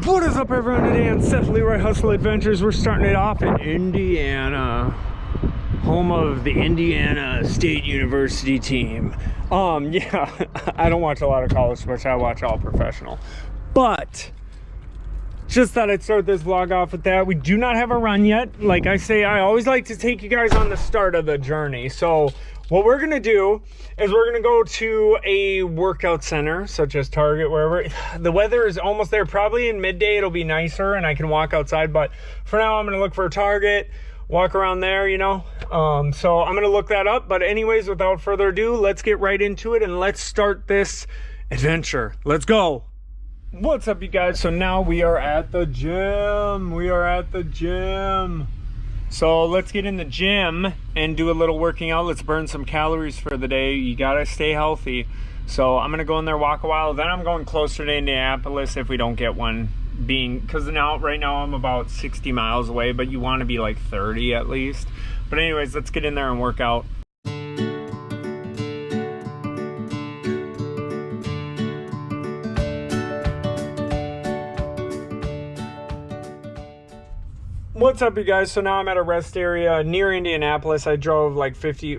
What is up, everyone? Today on Seth Leroy Hustle Adventures, we're starting it off in Indiana, home of the Indiana State University team. Yeah, I don't watch a lot of college sports. I watch all professional. But just thought I'd start this vlog off with that. We do not have a run yet. Like I say, I always like to take you guys on the start of the journey. So what we're gonna do is we're gonna go to a workout center, such as Target, wherever. The weather is almost there. Probably in midday it'll be nicer and I can walk outside, but for now I'm gonna look for a Target, walk around there, you know. So I'm gonna look that up. But anyways, without further ado, let's get right into it and let's start this adventure. Let's go. What's up, you guys? So now we are at the gym. So let's get in the gym and do a little working out. Let's burn some calories for the day. You gotta stay healthy. So I'm gonna go in there, walk a while. Then I'm going closer to Indianapolis if we don't get one, because right now I'm about 60 miles away, but you want to be like 30 at least. But anyways, let's get in there and work out. What's up, you guys? So now I'm at a rest area near Indianapolis. I drove like 50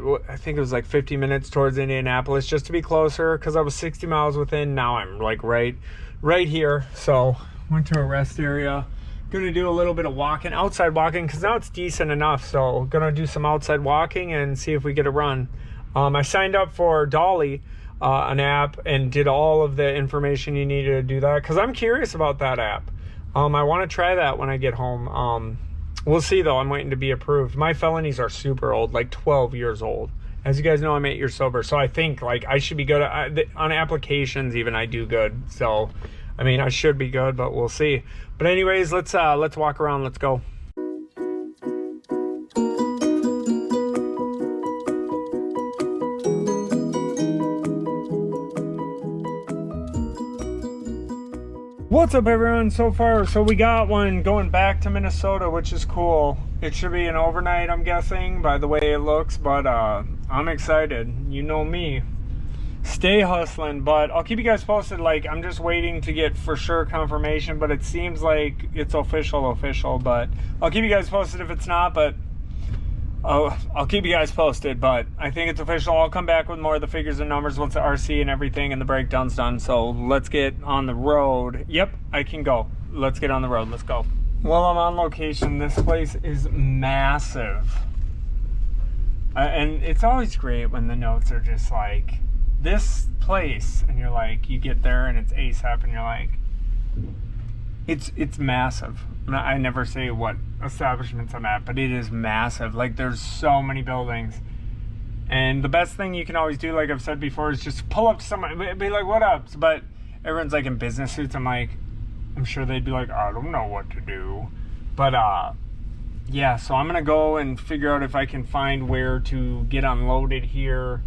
minutes towards Indianapolis just to be closer because I was 60 miles within. Now I'm like right here. So went to a rest area. Gonna do a little bit of outside walking, because now it's decent enough. So gonna do some outside walking and see if we get a run. I signed up for Dolly, an app, and did all of the information you needed to do that because I'm curious about that app. I want to try that when I get home. We'll see, though. I'm waiting to be approved. My felonies are super old, like 12 years old. As you guys know, I'm 8 years sober, so I think like I should be good on applications. Even I do good, so I mean I should be good, but we'll see. But anyways, let's walk around. Let's go. What's up, everyone? So we got one going back to Minnesota, which is cool. It should be an overnight, I'm guessing, by the way it looks, but I'm excited. You know me. Stay hustling, but I'll keep you guys posted. Like, I'm just waiting to get for sure confirmation, but it seems like it's official, but I'll keep you guys posted if it's not, but I'll keep you guys posted, but I think it's official. I'll come back with more of the figures and numbers once the RC and everything and the breakdown's done. So let's get on the road. Yep, I can go. Let's get on the road. Let's go. Well, I'm on location. This place is massive. And it's always great when the notes are just like, this place, and you're like, you get there and it's ASAP and you're like, it's massive. I never say what establishments I'm at, but it is massive. Like, there's so many buildings. And the best thing you can always do, like I've said before, is just pull up to someone, be like, what up? But everyone's like in business suits. I'm sure they'd be like, I don't know what to do. But yeah, so I'm gonna go and figure out if I can find where to get unloaded here.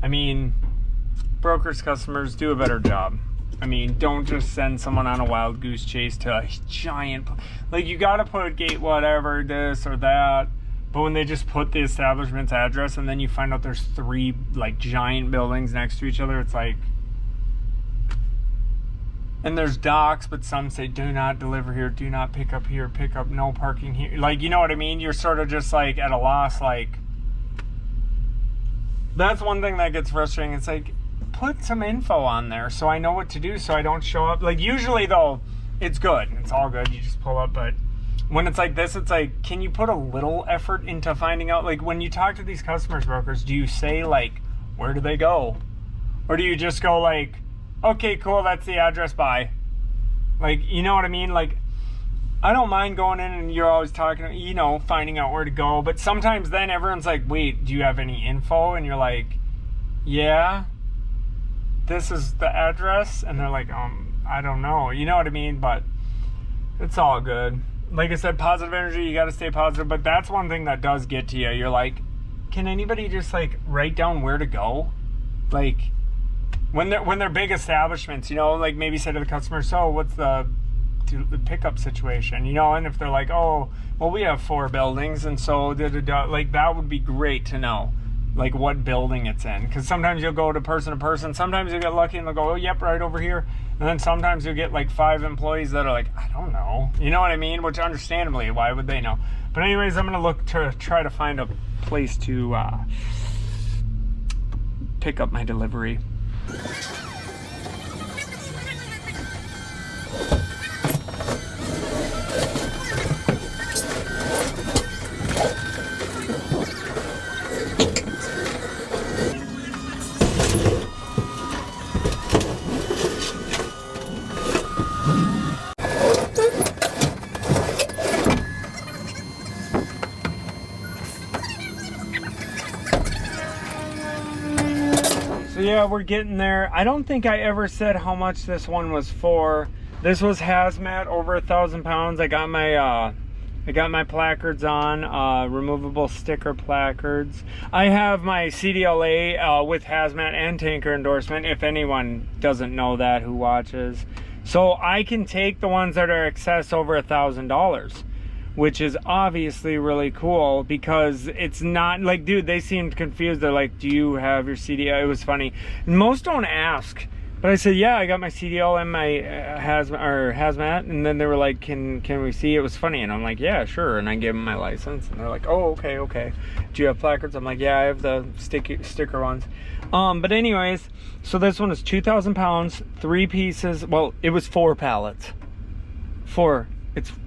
I mean, brokers, customers, do a better job. I mean, don't just send someone on a wild goose chase to a giant, like, you gotta put gate whatever, this or that, but when they just put the establishment's address and then you find out there's 3 like giant buildings next to each other, it's like, and there's docks, but some say do not deliver here, do not pick up here, pick up, no parking here, like, you know what I mean? You're sort of just like at a loss. Like, that's one thing that gets frustrating. It's like, put some info on there so I know what to do, so I don't show up. Like, usually though, it's good, it's all good, you just pull up. But when it's like this, it's like, can you put a little effort into finding out? Like, when you talk to these customers, brokers, do you say like, where do they go? Or do you just go like, okay, cool, that's the address, bye? Like, you know what I mean? Like, I don't mind going in and you're always talking, you know, finding out where to go, but sometimes then everyone's like, wait, do you have any info? And you're like, yeah, this is the address, and they're like, I don't know, you know what I mean? But it's all good. Like I said, positive energy, you got to stay positive. But that's one thing that does get to you. You're like, can anybody just like write down where to go? Like, when they're big establishments, you know, like maybe say to the customer, so what's the pickup situation, you know? And if they're like, oh, well, we have 4 buildings, and so like, that would be great to know. like what building it's in. Because sometimes you'll go to person, sometimes you'll get lucky and they'll go, oh, yep, right over here. And then sometimes you'll get like 5 employees that are like, I don't know. You know what I mean? Which understandably, why would they know? But anyways, I'm going to look to try to find a place to pick up my delivery. So yeah, we're getting there. I don't think I ever said how much this one was for. This was hazmat, over 1,000 pounds. I got my placards on, removable sticker placards. I have my CDL A with hazmat and tanker endorsement, if anyone doesn't know that who watches. So I can take the ones that are excess over $1,000. Which is obviously really cool, because it's not like, dude, they seemed confused. They're like, do you have your CDL? It was funny. And most don't ask, but I said, yeah, I got my CDL and my hazmat. And then they were like, can we see? It was funny. And I'm like, yeah, sure. And I gave them my license, and they're like, oh, okay. Do you have placards? I'm like, yeah, I have the sticker ones. But anyways, so this one is 2,000 pounds, 3 pieces. Well, it was 4 pallets. 4.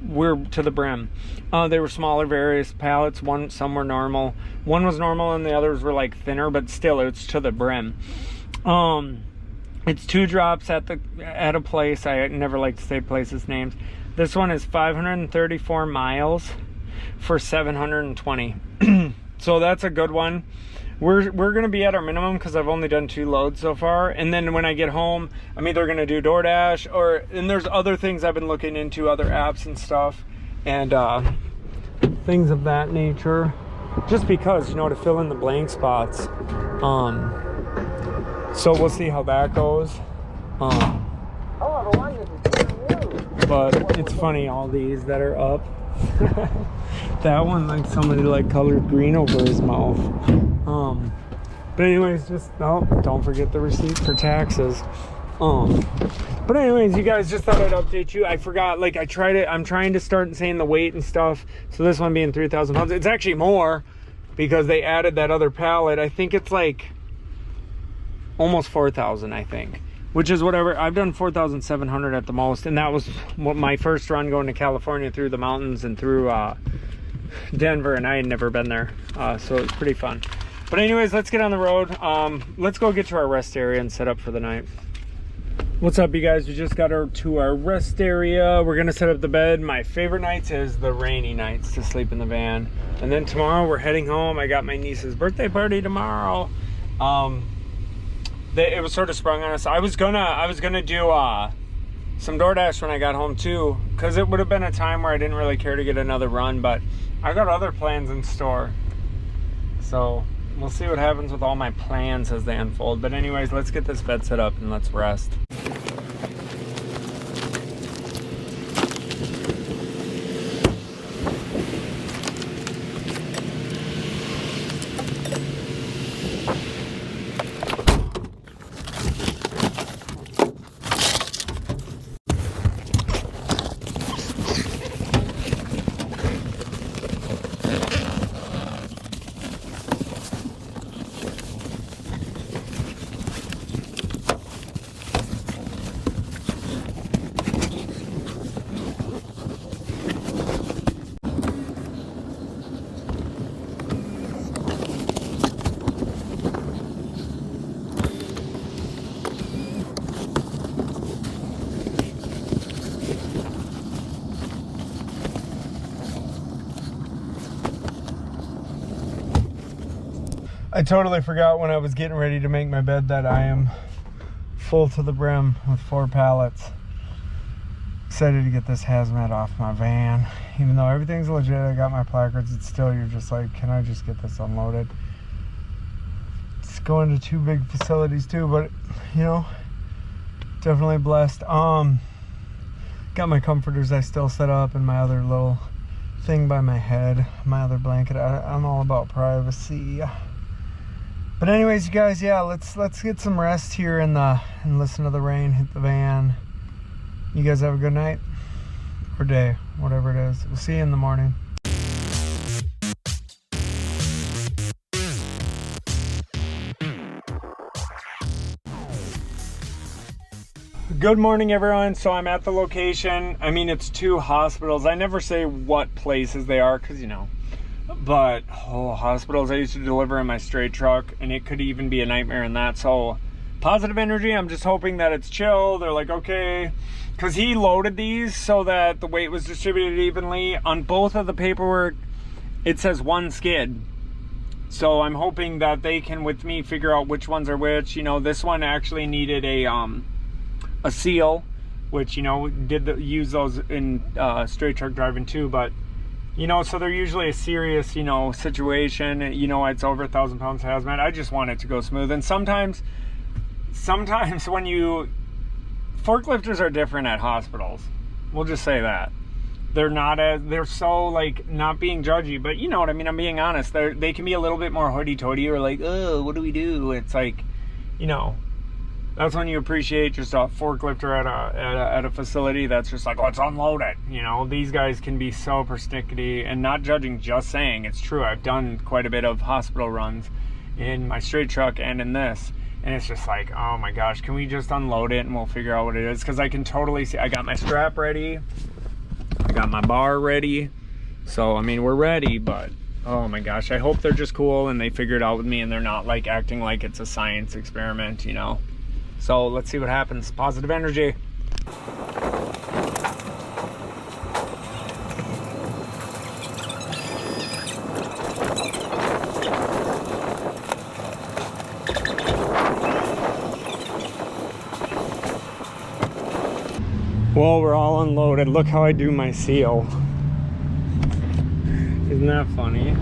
We're to the brim. They were smaller, various pallets. Some were normal. One was normal and the others were like thinner, but still it's to the brim. It's 2 drops at a place. I never like to say places' names. This one is 534 miles for 720. So that's a good one. We're going to be at our minimum because I've only done 2 loads so far. And then when I get home, I'm either going to do DoorDash and there's other things I've been looking into, other apps and stuff, and things of that nature. Just because, to fill in the blank spots. So we'll see how that goes. But it's funny, all these that are up. That one, like somebody like colored green over his mouth. But anyways, don't forget the receipt for taxes. But anyways, you guys, just thought I'd update you. I forgot, like I'm trying to start saying the weight and stuff. So this one being 3,000 pounds, it's actually more because they added that other pallet. I think it's like almost 4,000, I think. Which is whatever. I've done 4,700 at the most, and that was my first run going to California through the mountains and through Denver, and I had never been there, so it was pretty fun. But anyways, let's get on the road. Let's go get to our rest area and set up for the night. What's up, you guys? We just got to our rest area. We're gonna set up the bed. My favorite nights is the rainy nights to sleep in the van, and then tomorrow we're heading home. I got my niece's birthday party tomorrow. It was sort of sprung on us. I was gonna do some DoorDash when I got home too, because it would have been a time where I didn't really care to get another run, but I got other plans in store. So we'll see what happens with all my plans as they unfold. But anyways, let's get this bed set up and let's rest. I totally forgot when I was getting ready to make my bed that I am full to the brim with 4 pallets. Excited to get this hazmat off my van. Even though everything's legit, I got my placards, it's still, you're just like, can I just get this unloaded? It's going to 2 big facilities too, but definitely blessed. Got my comforters I still set up, and my other little thing by my head, my other blanket. I'm all about privacy. But anyways, you guys, yeah, let's get some rest here and listen to the rain hit the van. You guys have a good night or day, whatever it is. We'll see you in the morning. Good morning, everyone. So I'm at the location. I mean, it's 2 hospitals. I never say what places they are because, you know, but hospitals I used to deliver in my straight truck, and it could even be a nightmare in that. So positive energy. I'm just hoping that it's chill. They're like, okay, because he loaded these so that the weight was distributed evenly. On both of the paperwork, it says 1 skid. So I'm hoping that they can, with me, figure out which ones are which. You know, this one actually needed a seal, which, you know, use those in straight truck driving too, but you know, so they're usually a serious, you know, situation. You know, it's over 1,000 pounds hazmat. I just want it to go smooth. And sometimes when forklifters are different at hospitals, we'll just say that they're so like, not being judgy, but you know what I mean, I'm being honest, they can be a little bit more hoity-toity or like, oh, what do we do? It's like, you know, that's when you appreciate just a forklifter at a facility that's just like, let's unload it. You know, these guys can be so persnickety, and not judging, just saying it's true. I've done quite a bit of hospital runs in my straight truck and in this, and it's just like, oh my gosh, can we just unload it and we'll figure out what it is? Because I can totally see, I got my strap ready, I got my bar ready, so I mean, we're ready, but oh my gosh, I hope they're just cool and they figure it out with me and they're not like acting like it's a science experiment, you know. So let's see what happens. Positive energy. Well, we're all unloaded. Look how I do my seal. Isn't that funny?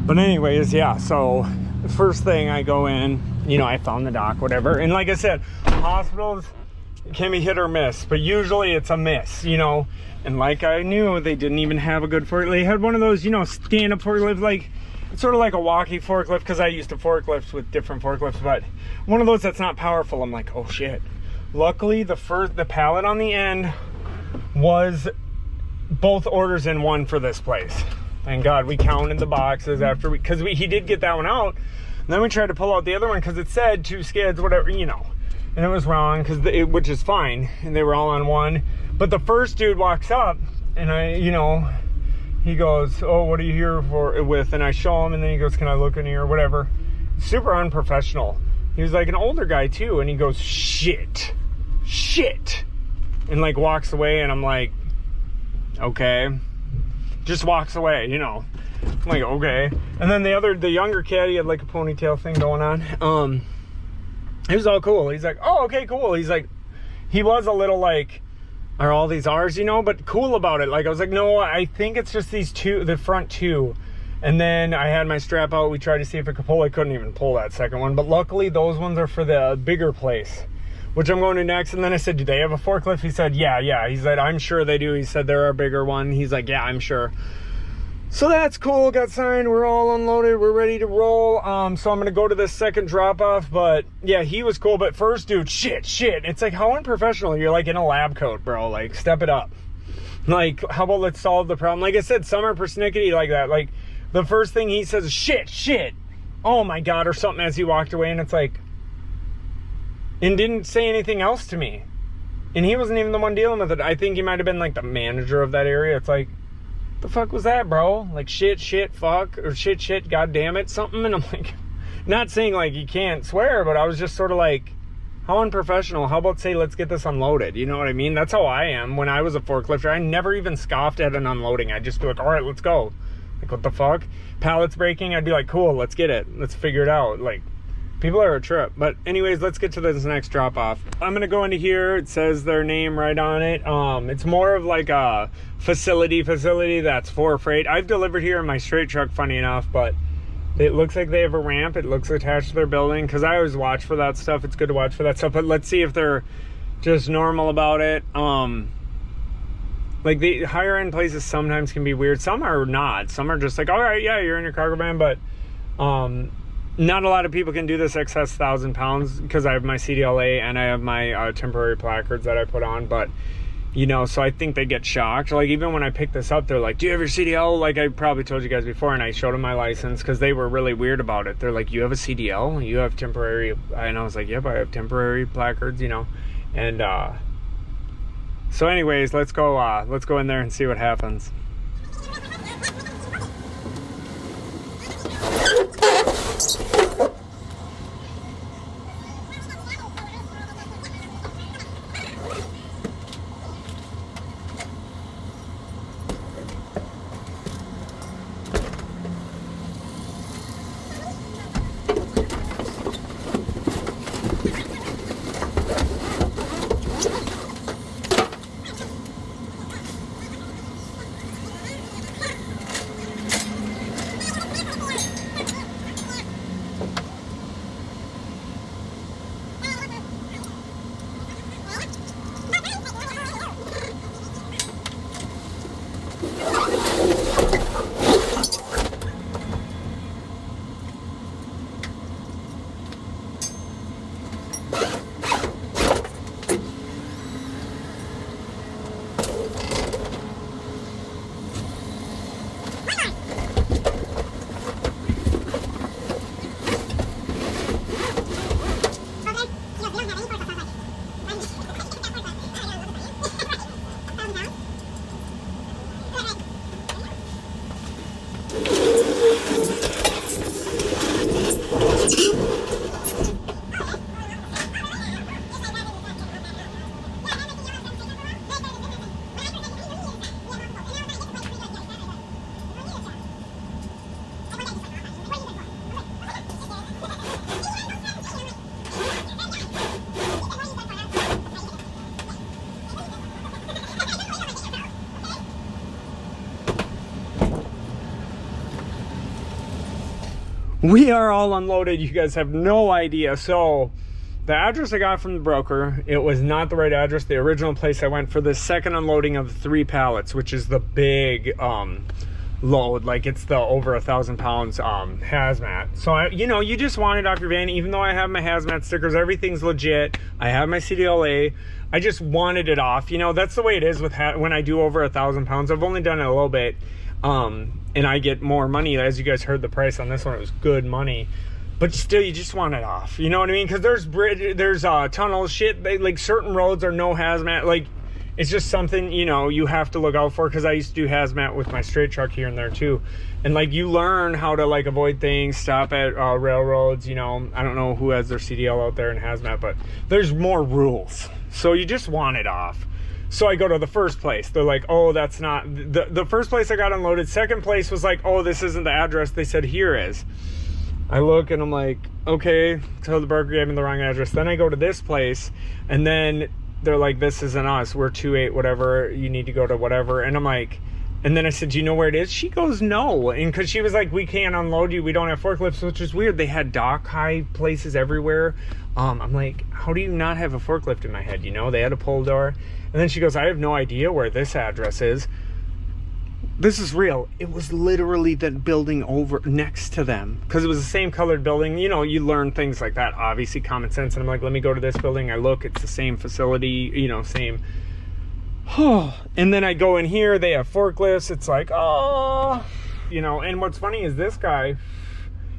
But anyways, yeah, so the first thing I go in, you know, I found the dock, whatever. And like I said, hospitals can be hit or miss, but usually it's a miss, you know. And like I knew, they didn't even have a good forklift. They had one of those, you know, stand-up forklifts, like, it's sort of like a walkie forklift, because I used to forklifts with different forklifts, but one of those that's not powerful. I'm like, oh shit. Luckily, the pallet on the end was both orders in one for this place. Thank God we counted the boxes after because he did get that one out. And then we tried to pull out the other one because it said 2 skids, whatever, you know. And it was wrong, which is fine. And they were all on one. But the first dude walks up and you know, he goes, oh, what are you here with? And I show him, and then he goes, can I look in here, whatever. Super unprofessional. He was like an older guy too. And he goes, shit. And like walks away, and I'm like, okay. Just walks away, you know. I'm like, okay. And then the younger kid, he had like a ponytail thing going on. He was all cool. He's like, oh, okay, cool. He's like, he was a little like, are all these ours, you know, but cool about it. Like, I was like, no, I think it's just these 2, the front 2. And then I had my strap out. We tried to see if it could pull. I couldn't even pull that second one. But luckily, those ones are for the bigger place, which I'm going to next. And then I said, do they have a forklift? He said, yeah. He said, I'm sure they do. He said, they're our bigger one. He's like, yeah, I'm sure. So that's cool. Got signed. We're all unloaded. We're ready to roll. So I'm going to go to this second drop off. But yeah, he was cool. But first, dude, shit. It's like, how unprofessional. You're like in a lab coat, bro. Like, step it up. Like, how about let's solve the problem? Like I said, some are persnickety like that. Like, the first thing he says is shit. Oh my God, or something as he walked away. And it's like, and didn't say anything else to me. And he wasn't even the one dealing with it. I think he might have been like the manager of that area. It's like, the fuck was that, bro? Like shit, fuck, or shit, god damn it, something. And I'm like, not saying like you can't swear, but I was just sort of like, how unprofessional. How about say, let's get this unloaded? You know what I mean? That's how I am. When I was a forklifter, I never even scoffed at an unloading. I'd just be like, all right, let's go. Like, what the fuck? Pallets breaking, I'd be like, cool, let's get it. Let's figure it out. Like, people are a trip. But anyways, let's get to this next drop off. I'm gonna go into here. It says their name right on it. It's more of like a facility that's for freight. I've delivered here in my straight truck, funny enough, but it looks like they have a ramp. It looks attached to their building, because I always watch for that stuff. It's good to watch for that stuff. But let's see if they're just normal about it. Like, the higher end places sometimes can be weird. Some are not. Some are just like, all right, yeah, you're in your cargo van. But not a lot of people can do this excess 1,000 pounds because I have my CDL A and I have my temporary placards that I put on, but you know, so I think they get shocked. Like even when I picked this up, they're like, do you have your CDL? Like I probably told you guys before, and I showed them my license because they were really weird about it. They're like, you have a CDL? You have temporary? And I was like, yep, I have temporary placards, you know. And so anyways, let's go in there and see what happens. We are all unloaded. You guys have no idea. So the address I got from the broker, it was not the right address. The original place I went for the second unloading of 3 pallets, which is the big load, like it's the over 1,000 pounds hazmat. So you know, you just want it off your van. Even though I have my hazmat stickers, everything's legit. I have my CDL A. I just wanted it off. You know, that's the way it is with when I do over 1,000 pounds. I've only done it a little bit. And I get more money. As you guys heard the price on this one, it was good money, but still you just want it off, you know what I mean? Because there's tunnels, shit, like certain roads are no hazmat. Like it's just something, you know, you have to look out for, because I used to do hazmat with my straight truck here and there too, and like you learn how to like avoid things, stop at railroads, you know. I don't know who has their CDL out there in hazmat, but there's more rules, so you just want it off. So I go to the first place. They're like, oh, that's not the first place I got unloaded. Second place was like, oh, this isn't the address they said here is. I look and I'm like, okay, so the broker gave me the wrong address. Then I go to this place and then they're like, this isn't us. We're 28 whatever. You need to go to whatever. And I'm like, and then I said, do you know where it is? She goes, no. And because she was like, we can't unload you. We don't have forklifts, which is weird. They had dock high places everywhere. I'm like, how do you not have a forklift in my head? You know, they had a pull door. And then she goes, I have no idea where this address is. This is real. It was literally the building over next to them, because it was the same colored building. You know, you learn things like that, obviously common sense. And I'm like, let me go to this building. I look, it's the same facility, you know, same. And then I go in here, they have forklifts. It's like, oh, you know. And what's funny is this guy,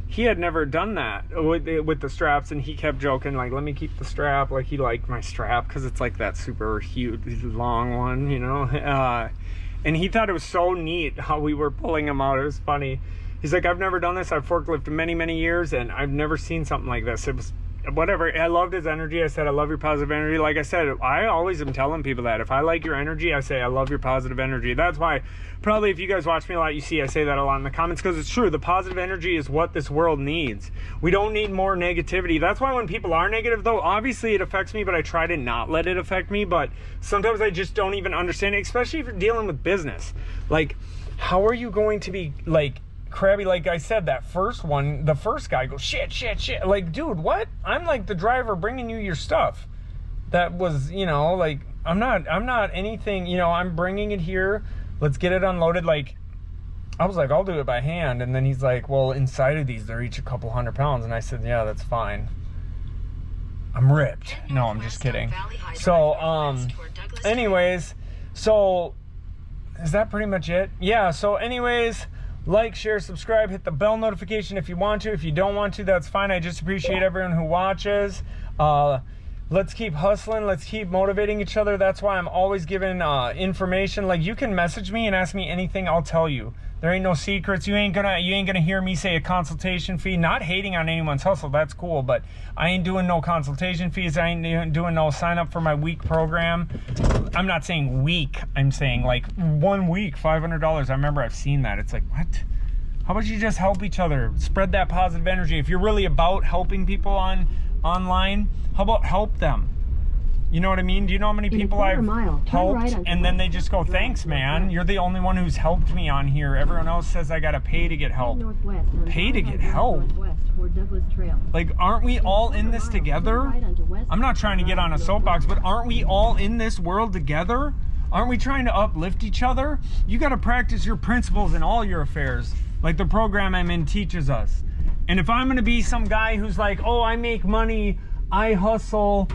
he had never done that with the straps, and he kept joking like, let me keep the strap. Like he liked my strap because it's like that super huge long one, you know. And he thought it was so neat how we were pulling him out. It was funny. He's like, I've never done this. I've forklifted many years, and I've never seen something like this. It was whatever. I loved his energy. I said, I love your positive energy. Like I said, I always am telling people that if I like your energy, I say, I love your positive energy. That's why probably if you guys watch me a lot, you see I say that a lot in the comments, because it's true. The positive energy is what this world needs. We don't need more negativity. That's why when people are negative, though, obviously it affects me, but I try to not let it affect me. But sometimes I just don't even understand it, especially if you're dealing with business. Like, how are you going to be like crabby? Like I said, that first one, the first guy goes, shit. Like, dude, what? I'm like the driver bringing you your stuff. That was, you know, like, I'm not anything, you know, I'm bringing it here. Let's get it unloaded. Like, I was like, I'll do it by hand. And then he's like, well, inside of these, they're each a couple 100 pounds. And I said, yeah, that's fine. I'm ripped. No, I'm just kidding. So, anyways, so is that pretty much it? Yeah, so anyways, like, share, subscribe, hit the bell notification if you want to. If you don't want to, that's fine. I just appreciate everyone who watches. Let's keep hustling. Let's keep motivating each other. That's why I'm always giving information. Like, you can message me and ask me anything. I'll tell you. There ain't no secrets. You ain't gonna hear me say a consultation fee. Not hating on anyone's hustle. That's cool, but I ain't doing no consultation fees. I ain't doing no sign up for my week program. I'm not saying week. I'm saying like 1 week, $500. I remember I've seen that. It's like, what? How about you just help each other? Spread that positive energy. If you're really about helping people online, how about help them? You know what I mean? Do you know how many people I've helped and then they just go, thanks, man. You're the only one who's helped me on here. Everyone else says I gotta pay to get help. Pay to get help? Like, aren't we all in this together? I'm not trying to get on a soapbox, but aren't we all in this world together? Aren't we trying to uplift each other? You gotta practice your principles in all your affairs, like the program I'm in teaches us. And if I'm gonna be some guy who's like, oh, I make money, I hustle,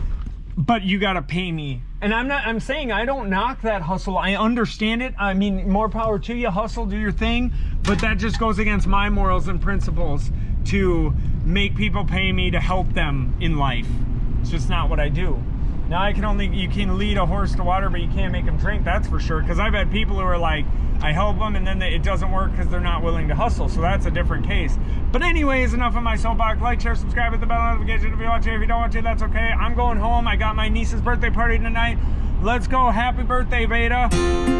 but you gotta pay me. And I'm saying I don't knock that hustle. I understand it. I mean, more power to you. Hustle, do your thing. But that just goes against my morals and principles to make people pay me to help them in life. It's just not what I do. Now you can lead a horse to water, but you can't make them drink, that's for sure. Because I've had people who are like, I help them and then it doesn't work because they're not willing to hustle. So that's a different case. But anyways, enough of my soapbox. Like, share, subscribe, hit the bell notification if you watch it. If you don't watch it, that's okay. I'm going home. I got my niece's birthday party tonight. Let's go. Happy birthday, Veda.